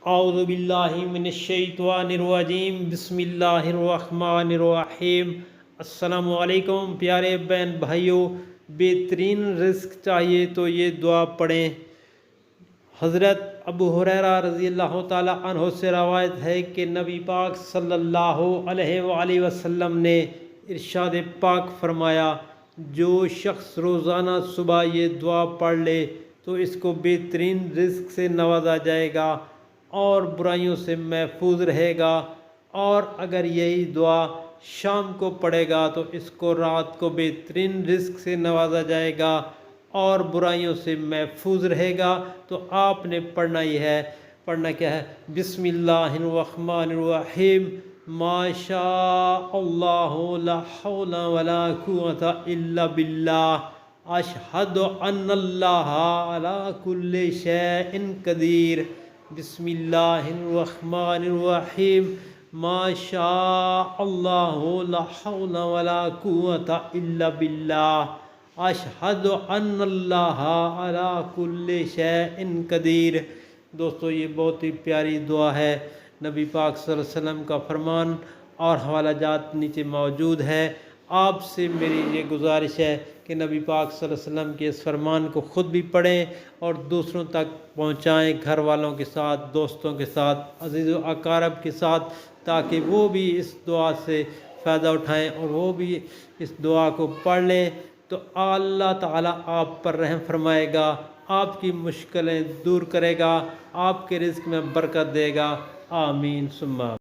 اعوذ باللہ من الشیطان الرجیم، بسم اللہ الرحمن الرحیم۔ السلام علیکم پیارے بہن بھائیوں، بہترین رزق چاہیے تو یہ دعا پڑھیں۔ حضرت ابو ہریرہ رضی اللہ تعالی عنہ سے روایت ہے کہ نبی پاک صلی اللہ علیہ وآلہ وسلم نے ارشاد پاک فرمایا، جو شخص روزانہ صبح یہ دعا پڑھ لے تو اس کو بہترین رزق سے نوازا جائے گا اور برائیوں سے محفوظ رہے گا، اور اگر یہی دعا شام کو پڑھے گا تو اس کو رات کو بہترین رزق سے نوازا جائے گا اور برائیوں سے محفوظ رہے گا۔ تو آپ نے پڑھنا ہی ہے، پڑھنا کیا ہے؟ بسم اللہ الرحمن الرحیم، ما شاء اللہ لا حول ولا قوۃ الا باللہ، اشہد ان اللہ علی کل شیء قدیر۔ بسم اللہ الرحمن الرحیم، ما شاء اللہ لا حول ولا قوۃ الا باللہ، اشہد ان اللہ علی کل شیء قدیر۔ دوستو یہ بہت ہی پیاری دعا ہے، نبی پاک صلی اللہ علیہ وسلم کا فرمان اور حوالہ جات نیچے موجود ہے۔ آپ سے میری یہ گزارش ہے کہ نبی پاک صلی اللہ علیہ وسلم کے اس فرمان کو خود بھی پڑھیں اور دوسروں تک پہنچائیں، گھر والوں کے ساتھ، دوستوں کے ساتھ، عزیز و اقارب کے ساتھ، تاکہ وہ بھی اس دعا سے فائدہ اٹھائیں اور وہ بھی اس دعا کو پڑھ لیں، تو اللہ تعالیٰ آپ پر رحم فرمائے گا، آپ کی مشکلیں دور کرے گا، آپ کے رزق میں برکت دے گا۔ آمین ثم آمین۔